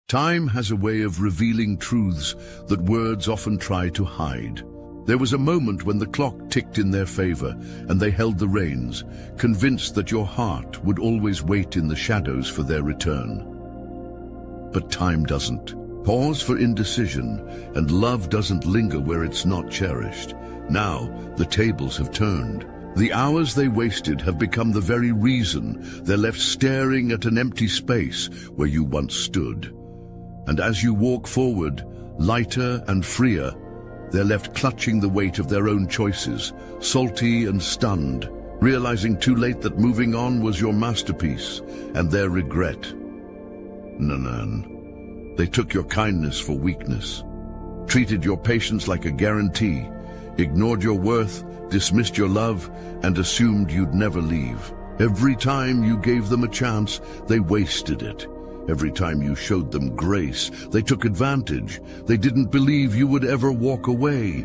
Time has a way of revealing truths that words often try to hide. There was a moment when the clock ticked in their favor and they held the reins, convinced that your heart would always wait in the shadows for their return. But time doesn't. Pause for indecision, and love doesn't linger where it's not cherished. Now, the tables have turned. The hours they wasted have become the very reason they're left staring at an empty space where you once stood. And as you walk forward, lighter and freer, they're left clutching the weight of their own choices, salty and stunned, realizing too late that moving on was your masterpiece and their regret. Nanan. They took your kindness for weakness, treated your patience like a guarantee, ignored your worth, dismissed your love, and assumed you'd never leave. Every time you gave them a chance, they wasted it. Every time you showed them grace, they took advantage. They didn't believe you would ever walk away.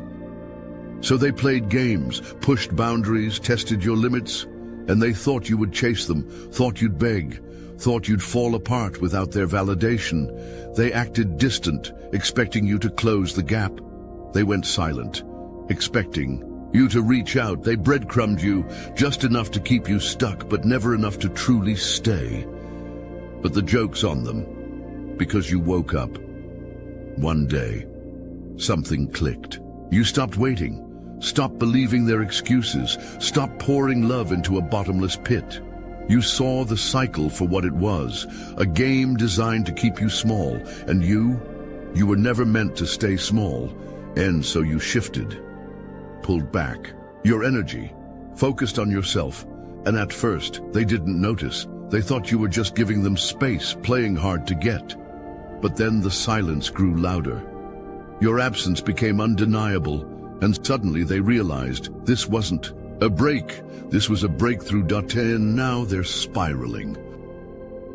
So they played games, pushed boundaries, tested your limits, and they thought you would chase them, thought you'd beg, thought you'd fall apart without their validation. They acted distant, expecting you to close the gap. They went silent, expecting you to reach out. They breadcrumbed you, just enough to keep you stuck, but never enough to truly stay. But the joke's on them, because you woke up. One day, something clicked. You stopped waiting, stopped believing their excuses, stopped pouring love into a bottomless pit. You saw the cycle for what it was, a game designed to keep you small, and you were never meant to stay small, and so you shifted, pulled back. Your energy, focused on yourself, and at first, they didn't notice. They thought you were just giving them space, playing hard to get. But then the silence grew louder. Your absence became undeniable, and suddenly they realized this wasn't a break. This was a breakthrough. And now they're spiraling.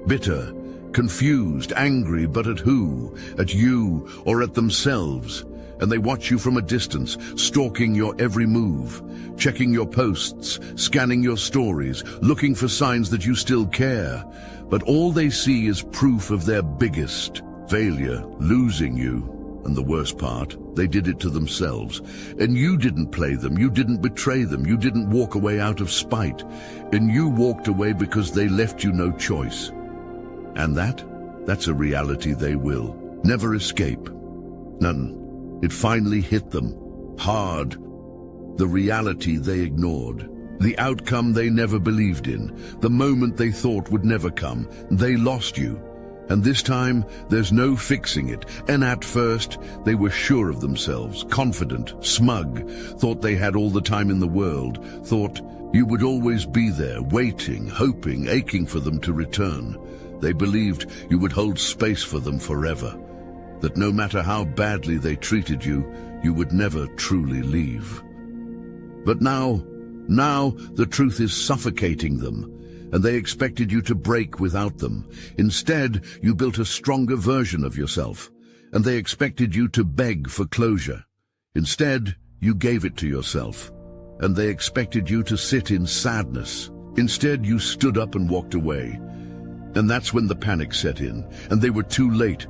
Bitter, confused, angry, but at who? At you or at themselves? And they watch you from a distance, stalking your every move, checking your posts, scanning your stories, looking for signs that you still care. But all they see is proof of their biggest failure, losing you. And the worst part, they did it to themselves. And you didn't play them, you didn't betray them, you didn't walk away out of spite. And you walked away because they left you no choice. And that's a reality they will never escape. None. It finally hit them, hard. The reality they ignored, the outcome they never believed in, the moment they thought would never come. They lost you. And this time, there's no fixing it. And at first, they were sure of themselves, confident, smug, thought they had all the time in the world, thought you would always be there, waiting, hoping, aching for them to return. They believed you would hold space for them forever, that no matter how badly they treated you, you would never truly leave. But now the truth is suffocating them, and they expected you to break without them. Instead, you built a stronger version of yourself, and they expected you to beg for closure. Instead, you gave it to yourself, and they expected you to sit in sadness. Instead, you stood up and walked away. And that's when the panic set in, and they were too late.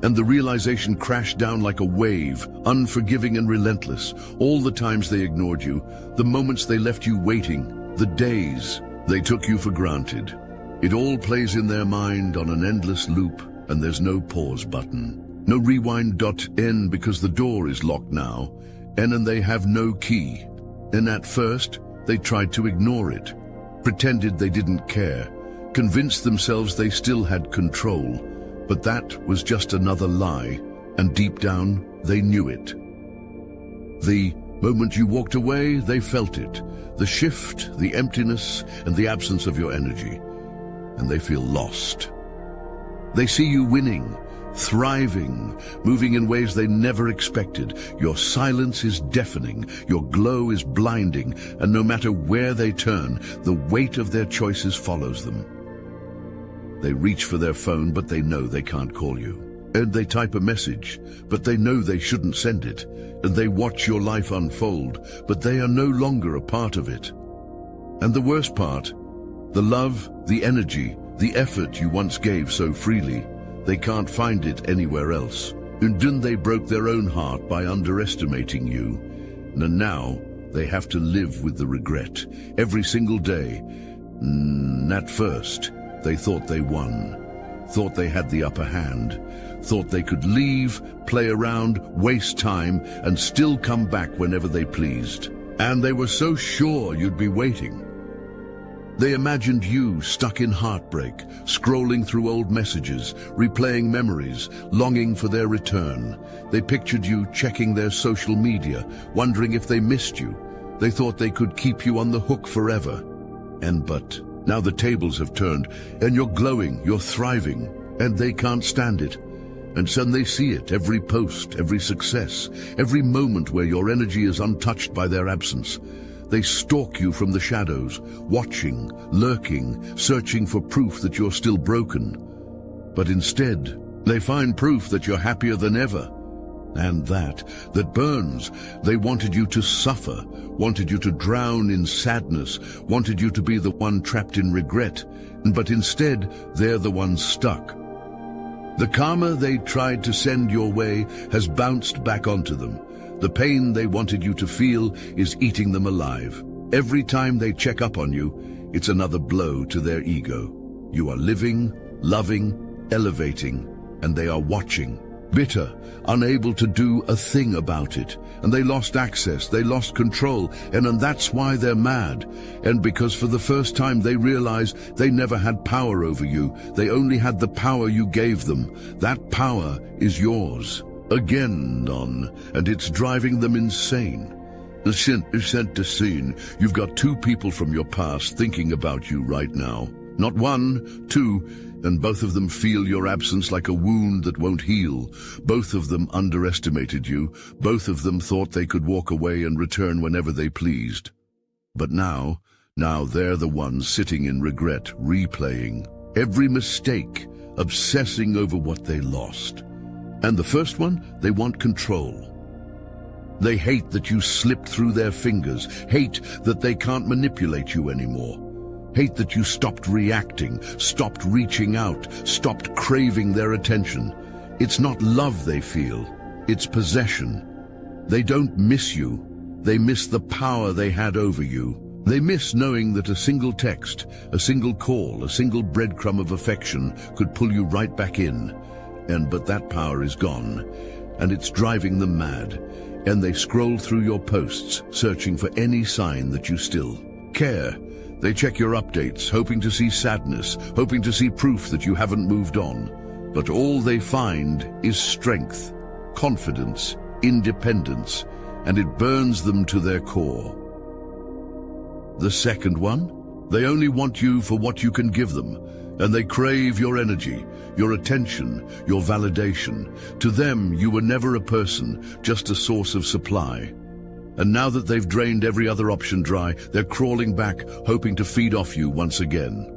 And the realization crashed down like a wave, unforgiving and relentless. All the times they ignored you, the moments they left you waiting, the days they took you for granted. It all plays in their mind on an endless loop, and there's no pause button. No rewind.n because the door is locked now, and they have no key. And at first, they tried to ignore it, pretended they didn't care, convinced themselves they still had control. But that was just another lie, and deep down, they knew it. The moment you walked away, they felt it. The shift, the emptiness, and the absence of your energy. And they feel lost. They see you winning, thriving, moving in ways they never expected. Your silence is deafening, your glow is blinding, and no matter where they turn, the weight of their choices follows them. They reach for their phone, but they know they can't call you. And they type a message, but they know they shouldn't send it. And they watch your life unfold, but they are no longer a part of it. And the worst part, the love, the energy, the effort you once gave so freely, They can't find it anywhere else. And then they broke their own heart by underestimating you. And now they have to live with the regret every single day. At first, they thought they won, thought they had the upper hand, thought they could leave, play around, waste time, and still come back whenever they pleased. And they were so sure you'd be waiting. They imagined you stuck in heartbreak, scrolling through old messages, replaying memories, longing for their return. They pictured you checking their social media, wondering if they missed you. They thought they could keep you on the hook forever. But now the tables have turned, and you're glowing, you're thriving, and they can't stand it. And soon they see it, every post, every success, every moment where your energy is untouched by their absence. They stalk you from the shadows, watching, lurking, searching for proof that you're still broken. But instead, they find proof that you're happier than ever. And that burns. They wanted you to suffer, wanted you to drown in sadness, wanted you to be the one trapped in regret. But instead, they're the ones stuck. The karma they tried to send your way has bounced back onto them. The pain they wanted you to feel is eating them alive. Every time they check up on you, it's another blow to their ego. You are living, loving, elevating, and they are watching. Bitter, unable to do a thing about it. And they lost access, they lost control, and that's why they're mad. And because for the first time they realize they never had power over you. They only had the power you gave them. That power is yours. Again, Don, and it's driving them insane. Scene. You've got two people from your past thinking about you right now. Not one, two, and both of them feel your absence like a wound that won't heal. Both of them underestimated you. Both of them thought they could walk away and return whenever they pleased. But now they're the ones sitting in regret, replaying every mistake, obsessing over what they lost. And the first one, they want control. They hate that you slipped through their fingers, hate that they can't manipulate you anymore. Hate that you stopped reacting, stopped reaching out, stopped craving their attention. It's not love they feel, it's possession. They don't miss you, they miss the power they had over you. They miss knowing that a single text, a single call, a single breadcrumb of affection could pull you right back in. But that power is gone, and it's driving them mad. And they scroll through your posts, searching for any sign that you still care. They check your updates, hoping to see sadness, hoping to see proof that you haven't moved on. But all they find is strength, confidence, independence, and it burns them to their core. The second one, they only want you for what you can give them, and they crave your energy, your attention, your validation. To them, you were never a person, just a source of supply. And now that they've drained every other option dry, they're crawling back, hoping to feed off you once again.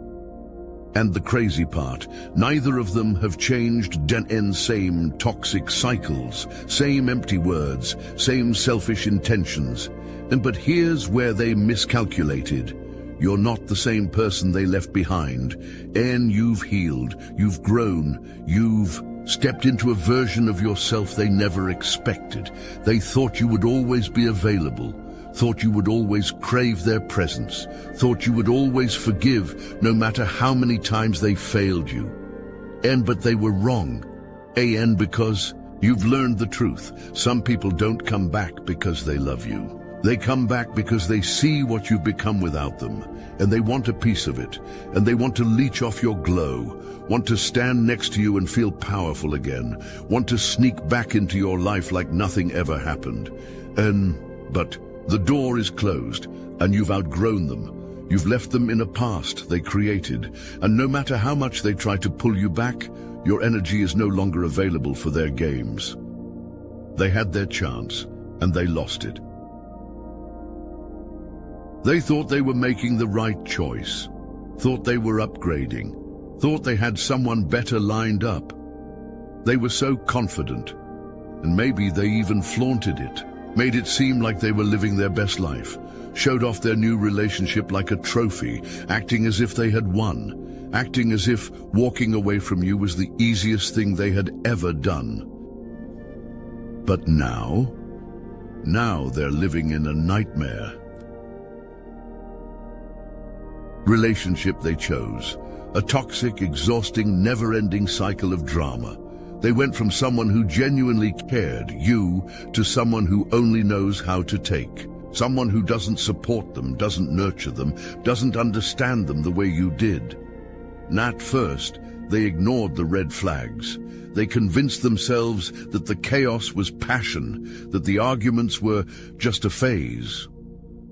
And the crazy part, neither of them have changed same toxic cycles, same empty words, same selfish intentions. But here's where they miscalculated. You're not the same person they left behind. And you've healed, you've grown, you've stepped into a version of yourself they never expected. They thought you would always be available, thought you would always crave their presence, thought you would always forgive no matter how many times they failed you. But they were wrong. Because you've learned the truth. Some people don't come back because they love you. They come back because they see what you've become without them, and they want a piece of it, and they want to leech off your glow, want to stand next to you and feel powerful again, want to sneak back into your life like nothing ever happened. But the door is closed, and you've outgrown them. You've left them in a past they created, and no matter how much they try to pull you back, your energy is no longer available for their games. They had their chance, and they lost it. They thought they were making the right choice, thought they were upgrading, thought they had someone better lined up. They were so confident, and maybe they even flaunted it, made it seem like they were living their best life, showed off their new relationship like a trophy, acting as if they had won. acting as if walking away from you was the easiest thing they had ever done. But now they're living in a nightmare. Relationship they chose, a toxic, exhausting, never-ending cycle of drama. They went from someone who genuinely cared, you, to someone who only knows how to take. Someone who doesn't support them, doesn't nurture them, doesn't understand them the way you did. And at first, they ignored the red flags. They convinced themselves that the chaos was passion, that the arguments were just a phase.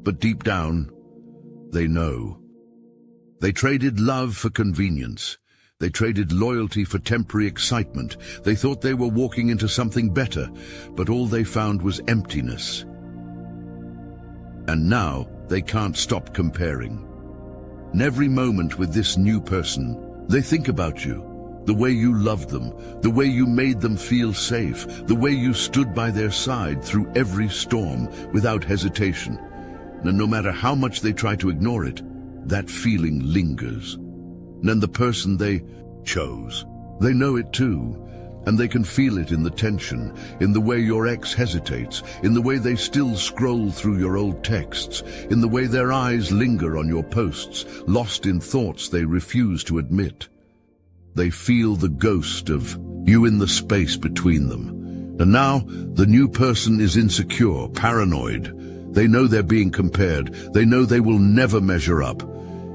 But deep down, they know. They traded love for convenience. They traded loyalty for temporary excitement. They thought they were walking into something better, but all they found was emptiness. And now they can't stop comparing. In every moment with this new person, they think about you, the way you loved them, the way you made them feel safe, the way you stood by their side through every storm without hesitation. And no matter how much they try to ignore it, that feeling lingers. And the person they chose, they know it too, and they can feel it in the tension, in the way your ex hesitates, in the way they still scroll through your old texts, in the way their eyes linger on your posts, lost in thoughts they refuse to admit. They feel the ghost of you in the space between them. And now the new person is insecure, paranoid. They know they're being compared. They know they will never measure up.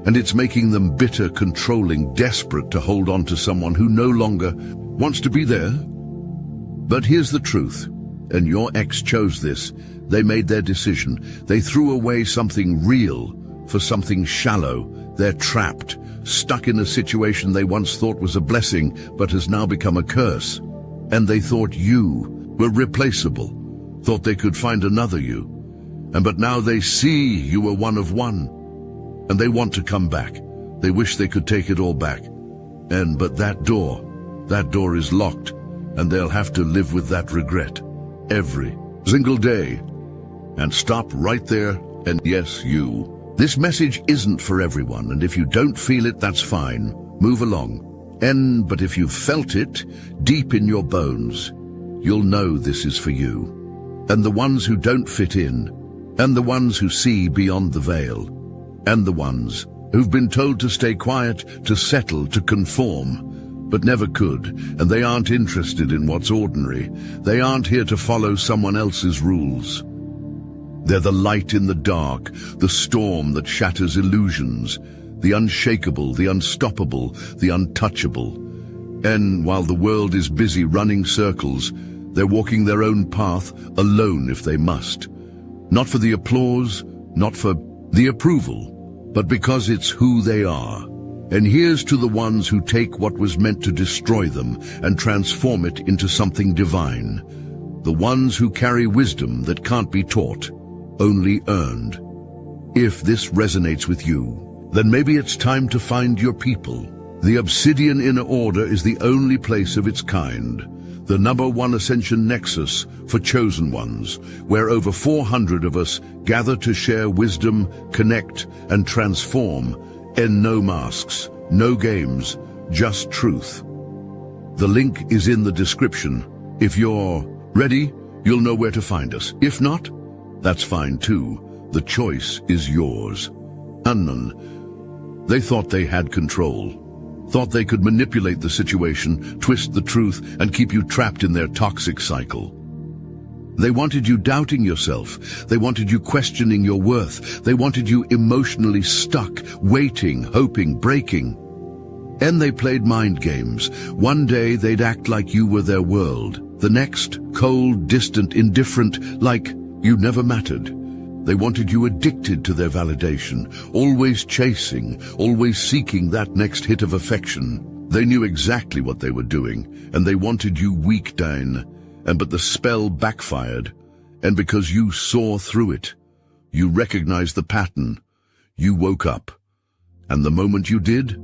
And it's making them bitter, controlling, desperate to hold on to someone who no longer wants to be there. But here's the truth, and your ex chose this. They made their decision. They threw away something real for something shallow. They're trapped, stuck in a situation they once thought was a blessing, but has now become a curse. And they thought you were replaceable, thought they could find another you. But now they see you were one of one. And they want to come back. They wish they could take it all back. But that door is locked, and they'll have to live with that regret every single day. And stop right there, and yes, you. This message isn't for everyone, and if you don't feel it, that's fine. Move along. But if you've felt it deep in your bones, you'll know this is for you. And the ones who don't fit in, and the ones who see beyond the veil, and the ones who've been told to stay quiet, to settle, to conform, but never could, and they aren't interested in what's ordinary. They aren't here to follow someone else's rules. They're the light in the dark, the storm that shatters illusions, the unshakable, the unstoppable, the untouchable. And while the world is busy running circles, they're walking their own path, alone if they must. Not for the applause, not for the approval, but because it's who they are. And here's to the ones who take what was meant to destroy them and transform it into something divine. The ones who carry wisdom that can't be taught, only earned. If this resonates with you, then maybe it's time to find your people. The Obsidian Inner Order is the only place of its kind. The #1 Ascension Nexus for chosen ones, where over 400 of us gather to share wisdom, connect, and transform. And no masks, no games, just truth. The link is in the description. If you're ready, you'll know where to find us. If not, that's fine too. The choice is yours. They thought they had control. Thought they could manipulate the situation, twist the truth, and keep you trapped in their toxic cycle. They wanted you doubting yourself. They wanted you questioning your worth. They wanted you emotionally stuck, waiting, hoping, breaking. And they played mind games. One day they'd act like you were their world. The next, cold, distant, indifferent, like you never mattered. They wanted you addicted to their validation, always chasing, always seeking that next hit of affection. They knew exactly what they were doing, and they wanted you weak down. But the spell backfired, and because you saw through it, you recognized the pattern, you woke up. And the moment you did,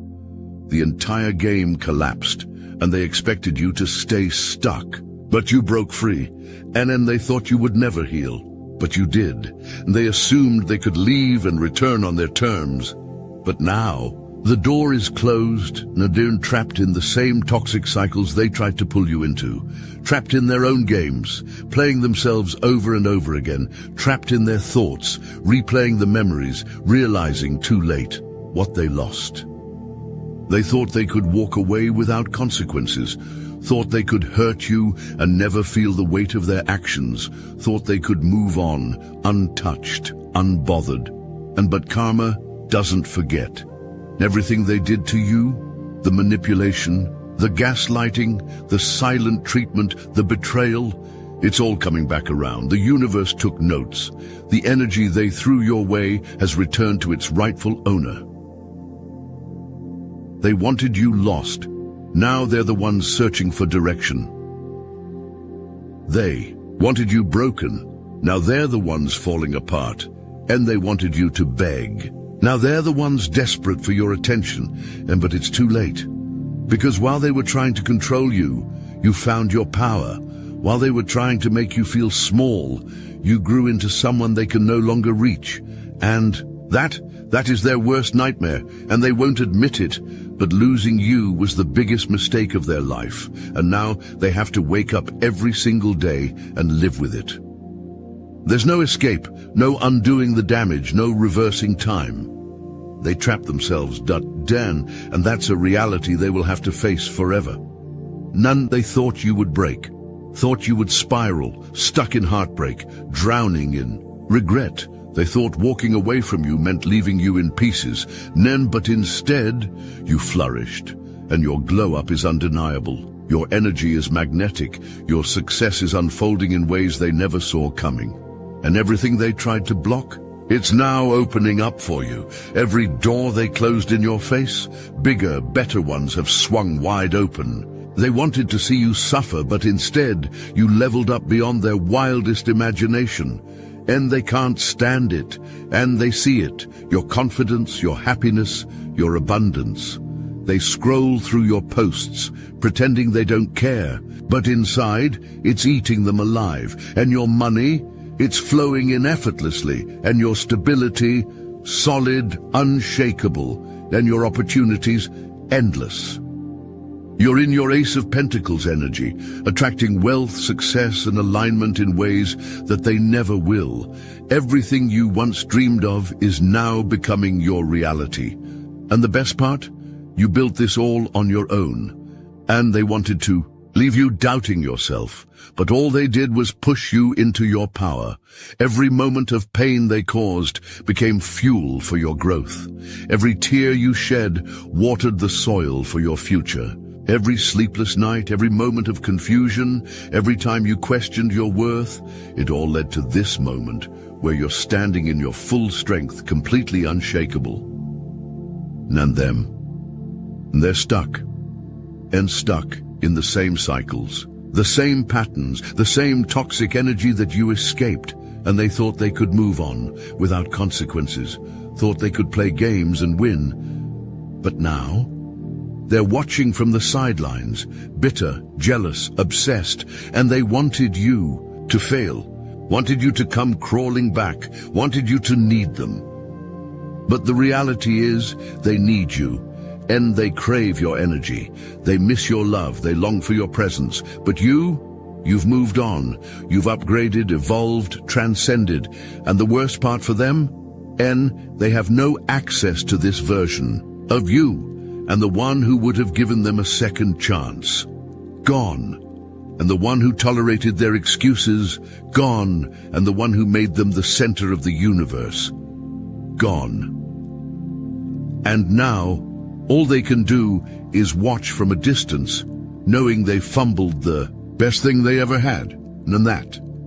the entire game collapsed, and they expected you to stay stuck. But you broke free, and then they thought you would never heal. But you did, and they assumed they could leave and return on their terms. But now, The door is closed, Nadine trapped in the same toxic cycles they tried to pull you into, trapped in their own games, playing themselves over and over again, trapped in their thoughts, replaying the memories, realizing too late what they lost. They thought they could walk away without consequences, thought they could hurt you and never feel the weight of their actions, thought they could move on, untouched, unbothered. But karma doesn't forget. Everything they did to you, the manipulation, the gaslighting, the silent treatment, the betrayal, it's all coming back around. The universe took notes. The energy they threw your way has returned to its rightful owner. They wanted you lost. Now they're the ones searching for direction. They wanted you broken. Now they're the ones falling apart. And they wanted you to beg. Now they're the ones desperate for your attention, but it's too late. Because while they were trying to control you, you found your power. While they were trying to make you feel small, you grew into someone they can no longer reach. And that is their worst nightmare, and they won't admit it. But losing you was the biggest mistake of their life, and now they have to wake up every single day and live with it. There's no escape, no undoing the damage, no reversing time. They trap themselves, and that's a reality they will have to face forever. None they thought you would break, thought you would spiral, stuck in heartbreak, drowning in regret. They thought walking away from you meant leaving you in pieces, but instead you flourished, and your glow-up is undeniable. Your energy is magnetic, your success is unfolding in ways they never saw coming. And everything they tried to block, it's now opening up for you. Every door they closed in your face, bigger, better ones have swung wide open. They wanted to see you suffer, but instead you leveled up beyond their wildest imagination. And they can't stand it, and they see it, your confidence, your happiness, your abundance. They scroll through your posts, pretending they don't care, but inside, it's eating them alive. And your money, it's flowing in effortlessly, and your stability, solid, unshakable, and your opportunities, endless. You're in your Ace of Pentacles energy, attracting wealth, success, and alignment in ways that they never will. Everything you once dreamed of is now becoming your reality. And the best part? You built this all on your own. And they wanted to leave you doubting yourself, but all they did was push you into your power. Every moment of pain they caused became fuel for your growth. Every tear you shed watered the soil for your future. Every sleepless night, every moment of confusion, every time you questioned your worth, it all led to this moment where you're standing in your full strength, completely unshakable. And them, they're stuck in the same cycles, the same patterns, the same toxic energy that you escaped, and they thought they could move on without consequences, thought they could play games and win. But now, they're watching from the sidelines, bitter, jealous, obsessed, and they wanted you to fail, wanted you to come crawling back, wanted you to need them. But the reality is, they need you. And they crave your energy. They miss your love. They long for your presence. But you've moved on. You've upgraded, evolved, transcended. And the worst part for them? They have no access to this version of you. And the one who would have given them a second chance, gone. And the one who tolerated their excuses, gone. And the one who made them the center of the universe, gone. And now, all they can do is watch from a distance, knowing they fumbled the best thing they ever had. And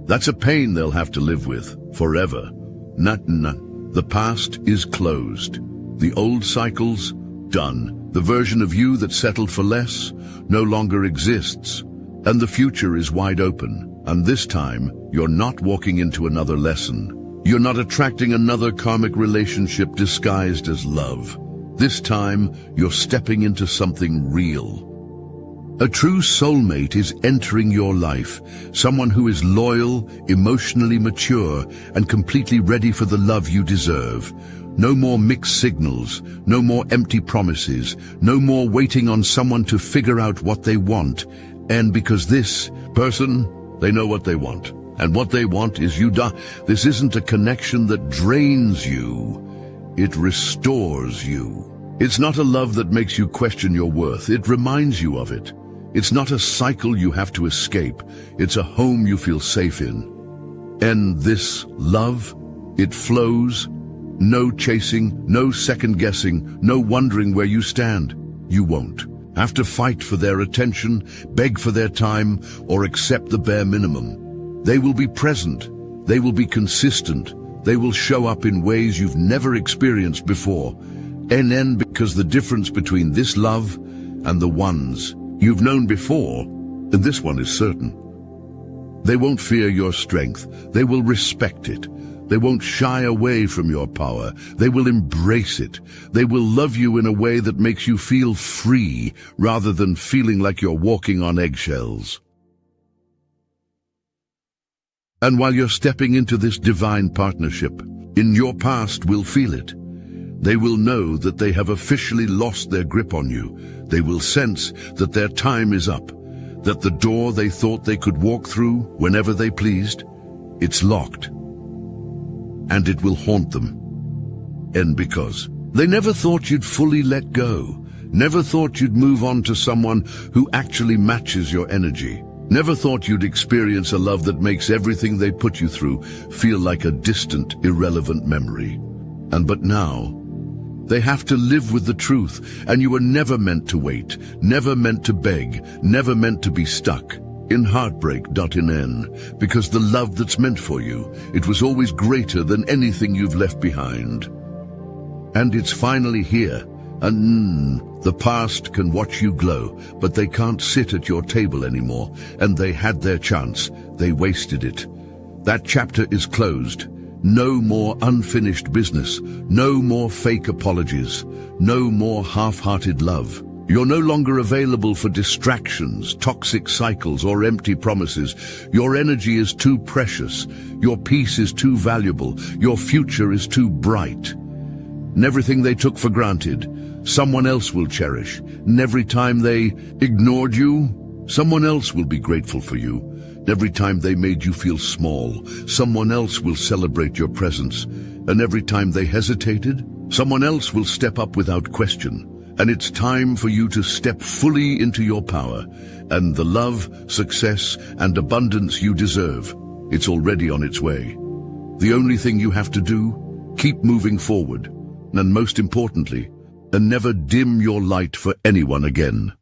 that's a pain they'll have to live with forever. None. The past is closed. The old cycles, done. The version of you that settled for less no longer exists. And the future is wide open. And this time, you're not walking into another lesson. You're not attracting another karmic relationship disguised as love. This time, you're stepping into something real. A true soulmate is entering your life, someone who is loyal, emotionally mature, and completely ready for the love you deserve. No more mixed signals, no more empty promises, no more waiting on someone to figure out what they want. And because this person, they know what they want. And what they want is you. This isn't a connection that drains you. It restores you. It's not a love that makes you question your worth. It reminds you of it. It's not a cycle you have to escape. It's a home you feel safe in. And this love, it flows. No chasing, no second guessing, no wondering where you stand. You won't have to fight for their attention, beg for their time, or accept the bare minimum. They will be present. They will be consistent. They will show up in ways you've never experienced before. And because the difference between this love and the ones you've known before, and this one is certain. They won't fear your strength. They will respect it. They won't shy away from your power. They will embrace it. They will love you in a way that makes you feel free rather than feeling like you're walking on eggshells. And while you're stepping into this divine partnership, in your past will feel it. They will know that they have officially lost their grip on you. They will sense that their time is up, that the door they thought they could walk through whenever they pleased, it's locked. And it will haunt them. And because they never thought you'd fully let go, never thought you'd move on to someone who actually matches your energy, never thought you'd experience a love that makes everything they put you through feel like a distant, irrelevant memory. But now, they have to live with the truth, and you were never meant to wait, never meant to beg, never meant to be stuck in heartbreak.in, because the love that's meant for you, it was always greater than anything you've left behind. And it's finally here, and the past can watch you glow, but they can't sit at your table anymore, and they had their chance, they wasted it. That chapter is closed. No more unfinished business, no more fake apologies, no more half-hearted love. You're no longer available for distractions, toxic cycles, or empty promises. Your energy is too precious. Your peace is too valuable. Your future is too bright. And everything they took for granted, someone else will cherish. And every time they ignored you, someone else will be grateful for you. And every time they made you feel small, someone else will celebrate your presence. And every time they hesitated, someone else will step up without question. And it's time for you to step fully into your power and the love, success, and abundance you deserve. It's already on its way. The only thing you have to do, keep moving forward. And most importantly, never dim your light for anyone again.